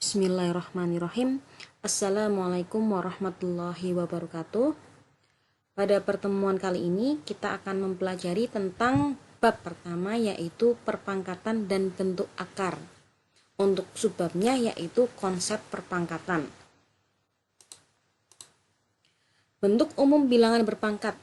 Bismillahirrahmanirrahim. Assalamualaikum warahmatullahi wabarakatuh. Pada pertemuan kali ini kita akan mempelajari tentang bab pertama, yaitu perpangkatan dan bentuk akar. Untuk subbabnya yaitu konsep perpangkatan. Bentuk umum bilangan berpangkat.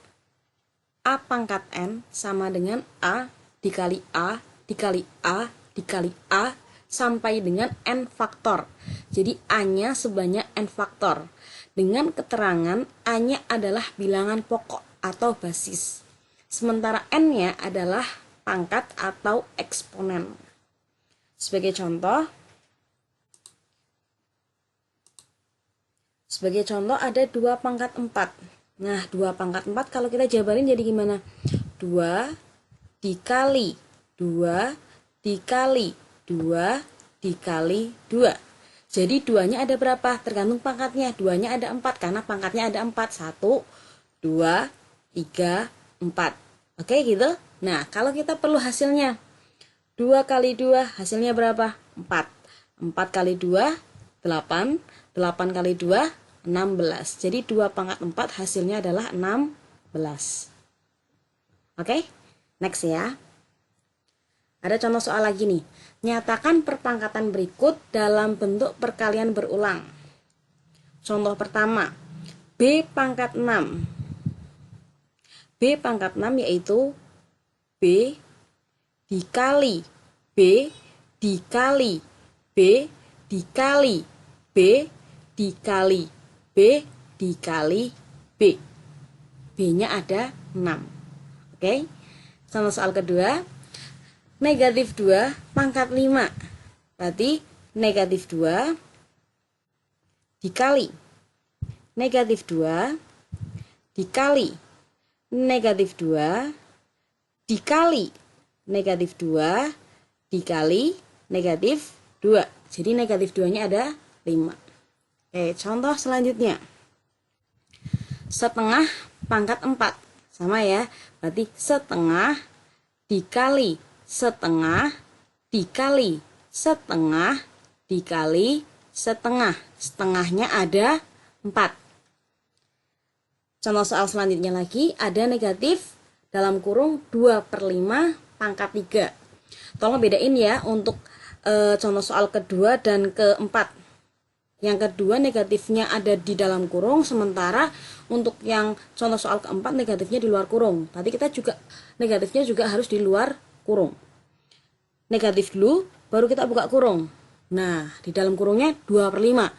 A pangkat N sama dengan A dikali A dikali A dikali A sampai dengan N faktor. Jadi A-nya sebanyak N faktor. Dengan keterangan A-nya adalah bilangan pokok atau basis. Sementara N-nya adalah pangkat atau eksponen. Sebagai contoh ada 2 pangkat 4. Nah, 2 pangkat 4 kalau kita jabarin jadi gimana? 2 dikali 2 dikali 2 dikali 2. Jadi 2-nya ada berapa? Tergantung pangkatnya. 2-nya ada 4 karena pangkatnya ada 4. 1, 2, 3, 4. Oke gitu? Nah, kalau kita perlu hasilnya. 2 kali 2 hasilnya berapa? 4. 4 kali 2, 8. 8 kali 2, 16. Jadi 2 pangkat 4 hasilnya adalah 16. Oke? Next ya. Ada contoh soal lagi nih. Nyatakan perpangkatan berikut dalam bentuk perkalian berulang. Contoh pertama, B pangkat 6. B pangkat 6 yaitu B dikali B dikali B dikali B dikali B dikali B. B-nya ada 6. Oke? Contoh soal kedua, negatif 2 pangkat 5. Berarti negatif 2 dikali negatif 2 dikali negatif 2 dikali negatif 2 dikali negatif 2. Jadi negatif 2-nya ada 5. Oke, contoh selanjutnya. Setengah pangkat 4. Sama ya. Berarti setengah dikali setengah dikali setengah dikali setengah. Setengahnya ada 4. Contoh soal selanjutnya lagi, ada negatif dalam kurung 2/5 pangkat 3. Tolong bedain ya untuk contoh soal kedua dan keempat. Yang kedua negatifnya ada di dalam kurung, sementara untuk yang contoh soal keempat negatifnya di luar kurung. Tadi kita juga negatifnya juga harus di luar kurung. Negatif dulu, baru kita buka kurung. Nah, di dalam kurungnya 2/5.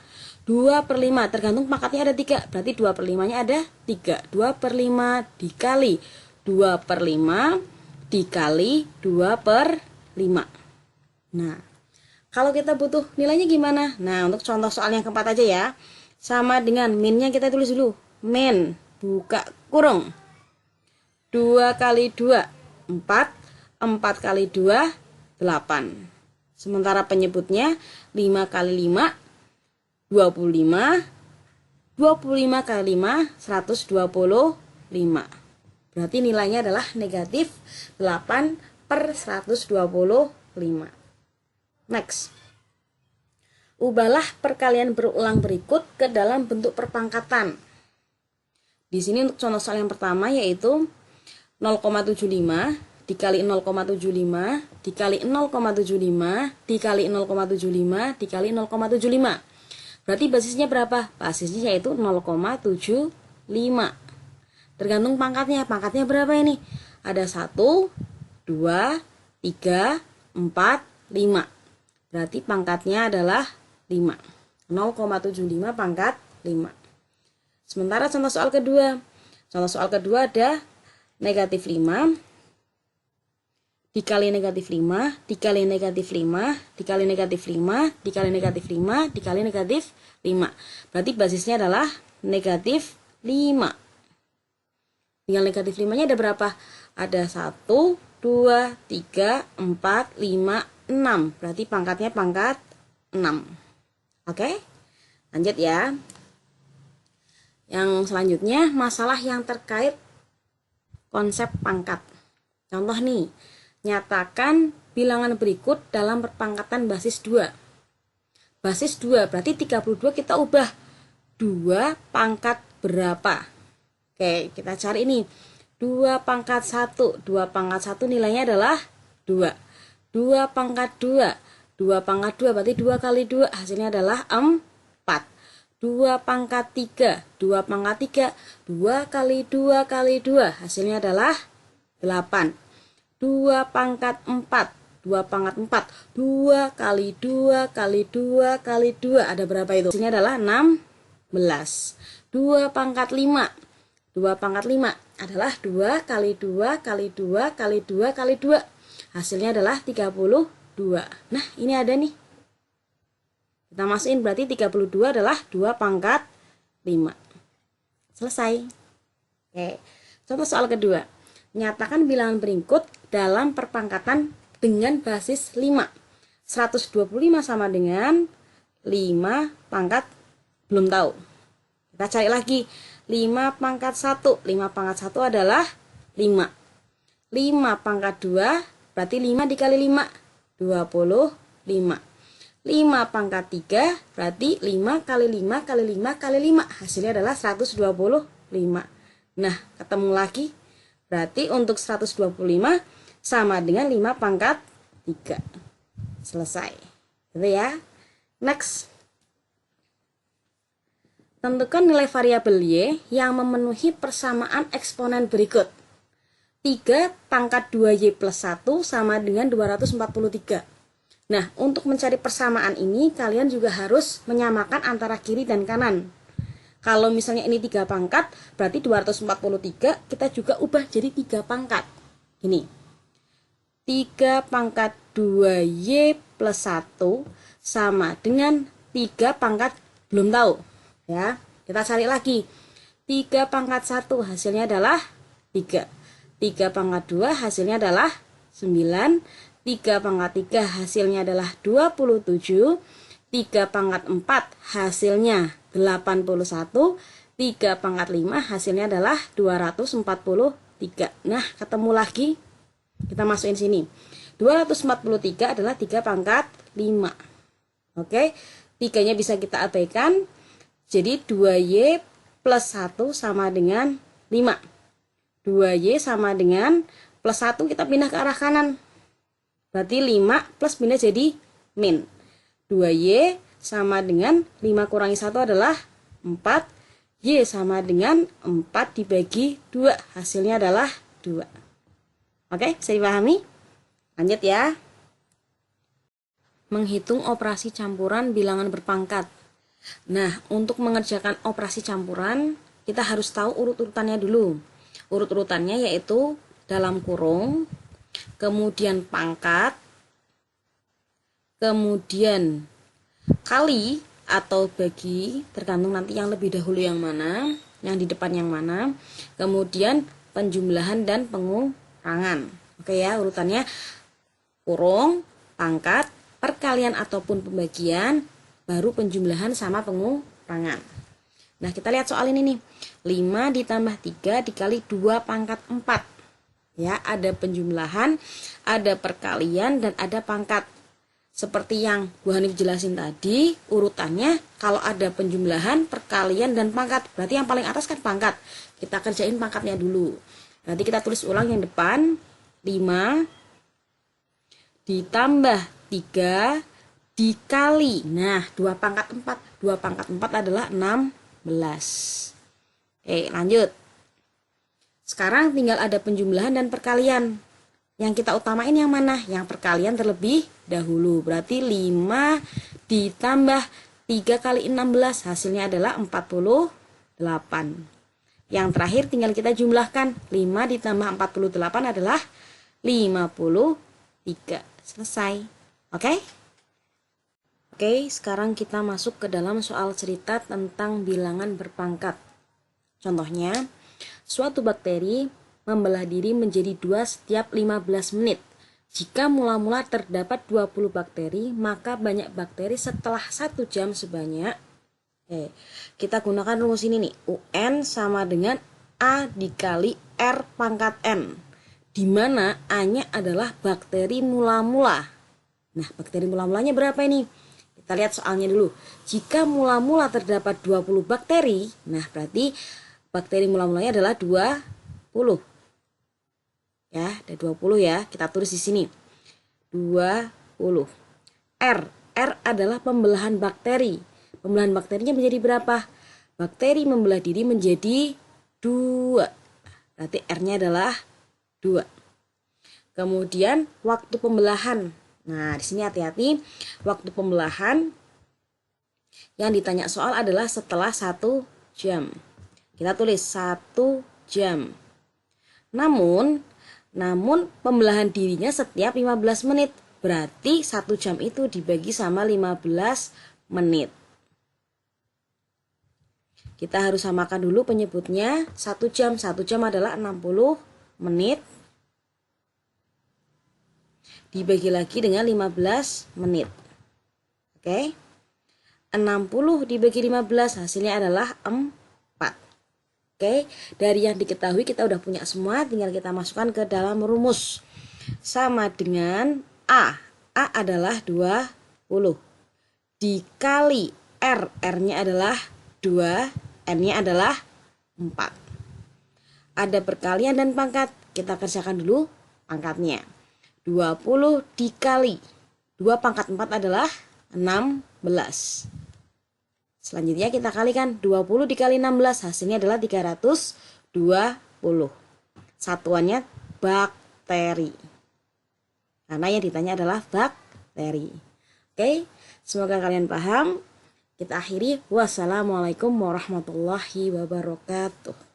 2/5, tergantung pangkatnya ada 3. Berarti 2/5-nya ada 3. 2/5 dikali 2/5 dikali 2/5. Nah, kalau kita butuh nilainya gimana? Nah, untuk contoh soal yang keempat aja ya. Sama dengan minnya kita tulis dulu. Min, buka kurung. 2 kali 2, 4. 4 kali 2, 8. Sementara penyebutnya 5 kali 5, 25. 25 kali 5, 125. Berarti nilainya adalah negatif 8/125. Next. Ubahlah perkalian berulang berikut ke dalam bentuk perpangkatan. Di sini untuk contoh soal yang pertama yaitu 0,75 dikali 0,75 dikali 0,75 dikali 0,75 dikali 0,75. Berarti basisnya berapa? Basisnya yaitu 0,75. Tergantung pangkatnya. Pangkatnya berapa ini? Ada 1, 2, 3, 4, 5. Berarti pangkatnya adalah 5. 0,75 pangkat 5. Sementara contoh soal kedua. Contoh soal kedua ada negatif 5 dikali negatif 5 dikali negatif 5 dikali negatif 5 dikali negatif 5 dikali negatif 5. Berarti basisnya adalah negatif 5. Tinggal negatif 5-nya ada berapa? Ada 1, 2, 3, 4, 5, 6. Berarti pangkatnya pangkat 6. Oke? Lanjut ya. Yang selanjutnya masalah yang terkait konsep pangkat. Contoh nih, nyatakan bilangan berikut dalam perpangkatan basis 2. basis 2, berarti 32 kita ubah 2 pangkat berapa. Oke, kita cari ini 2 pangkat 1. 2 pangkat 1 nilainya adalah 2. 2 pangkat 2. 2 pangkat 2 berarti 2 kali 2 hasilnya adalah 4. 2 pangkat 3. 2 pangkat 3. 2 kali 2 kali 2 hasilnya adalah 8. 2 pangkat 4. 2 pangkat 4. 2 kali 2 kali 2 kali 2 ada berapa itu? Hasilnya adalah 16. 2 pangkat 5. 2 pangkat 5 adalah 2 kali 2 kali 2 kali 2 kali 2. Hasilnya adalah 32. Nah, ini ada nih. Kita masukin berarti 32 adalah 2 pangkat 5. Selesai. Oke. Contoh soal kedua. Nyatakan bilangan berikut dalam perpangkatan dengan basis 5. 125 sama dengan 5 pangkat belum tahu. Kita cari lagi. 5 pangkat 1. 5 pangkat 1 adalah 5. 5 pangkat 2 berarti 5 dikali 5. 25. 5 pangkat 3 berarti 5 kali 5 kali 5 kali 5. Hasilnya adalah 125. Nah, ketemu lagi. Berarti untuk 125 sama dengan 5 pangkat 3. Selesai. Gitu ya. Next. Tentukan nilai variabel Y yang memenuhi persamaan eksponen berikut. 3 pangkat 2Y plus 1 sama dengan 243. Nah, untuk mencari persamaan ini, kalian juga harus menyamakan antara kiri dan kanan. Kalau misalnya ini 3 pangkat, berarti 243 kita juga ubah jadi 3 pangkat. Ini 3 pangkat 2Y plus 1 sama dengan 3 pangkat belum tahu. Ya, kita cari lagi. 3 pangkat 1 hasilnya adalah 3. 3 pangkat 2 hasilnya adalah 9. 3 pangkat 3 hasilnya adalah 27. 3 pangkat 4 hasilnya 81. 3 pangkat 5 hasilnya adalah 243. Nah, ketemu lagi. Kita masukin sini. 243 adalah 3 pangkat 5. Oke, 3-nya bisa kita abaikan. Jadi 2Y plus 1 sama dengan 5. 2Y sama dengan plus 1 kita pindah ke arah kanan. Berarti 5 plus pindah jadi min. 2Y sama dengan 5 kurangi 1 adalah 4. Y sama dengan 4 dibagi 2. Hasilnya adalah 2. Oke, bisa dipahami? Lanjut ya. Menghitung operasi campuran bilangan berpangkat. Nah, untuk mengerjakan operasi campuran, kita harus tahu urut-urutannya dulu. Urut-urutannya yaitu dalam kurung, kemudian pangkat, kemudian kali atau bagi, tergantung nanti yang lebih dahulu yang mana, yang di depan yang mana, kemudian penjumlahan dan pengurangan. Oke ya, urutannya kurung, pangkat, perkalian ataupun pembagian, baru penjumlahan sama pengurangan. Nah, kita lihat soal ini nih. 5 ditambah 3 dikali 2 pangkat 4. Ya, ada penjumlahan, ada perkalian, dan ada pangkat. Seperti yang Bu Hanif jelasin tadi, urutannya kalau ada penjumlahan, perkalian, dan pangkat. Berarti yang paling atas kan pangkat. Kita kerjain pangkatnya dulu. Nanti kita tulis ulang yang depan. 5 ditambah 3 dikali. Nah, 2 pangkat 4. 2 pangkat 4 adalah 16. Oke, lanjut. Sekarang tinggal ada penjumlahan dan perkalian. Yang kita utamain yang mana? Yang perkalian terlebih dahulu. Berarti 5 ditambah 3 kali 16 hasilnya adalah 48. Yang terakhir tinggal kita jumlahkan. 5 ditambah 48 adalah 53. Selesai. Oke? Oke, sekarang kita masuk ke dalam soal cerita tentang bilangan berpangkat. Contohnya, suatu bakteri membelah diri menjadi 2 setiap 15 menit. Jika mula-mula terdapat 20 bakteri, maka banyak bakteri setelah 1 jam sebanyak. Kita gunakan rumus ini nih. UN sama dengan A dikali R pangkat N. Di mana A-nya adalah bakteri mula-mula. Nah, bakteri mula-mulanya berapa ini? Kita Kita lihat soalnya dulu. Jika mula-mula terdapat 20 bakteri, nah berarti bakteri mula-mulanya adalah 20. Ya, ada 20 ya. Kita tulis di sini. 20. R adalah pembelahan bakteri. Pembelahan bakterinya menjadi berapa? Bakteri membelah diri menjadi 2. Berarti R-nya adalah 2. Kemudian waktu pembelahan. Nah, di sini hati-hati. Waktu pembelahan yang ditanya soal adalah setelah 1 jam. Kita tulis 1 jam. Namun pembelahan dirinya setiap 15 menit. Berarti 1 jam itu dibagi sama 15 menit. Kita harus samakan dulu penyebutnya. 1 jam adalah 60 menit. Dibagi lagi dengan 15 menit. Oke. 60 dibagi 15 hasilnya adalah 4. Oke. Dari yang diketahui kita udah punya semua. Tinggal kita masukkan ke dalam rumus. Sama dengan A. A adalah 20. Dikali R. R-nya adalah 2. N-nya adalah 4. Ada perkalian dan pangkat. Kita kerjakan dulu pangkatnya. 20 dikali 2 pangkat 4 adalah 16. Selanjutnya kita kalikan 20 dikali 16. Hasilnya adalah 320. Satuannya bakteri. Karena yang ditanya adalah bakteri. Oke, semoga kalian paham. Kita akhiri. Wassalamualaikum warahmatullahi wabarakatuh.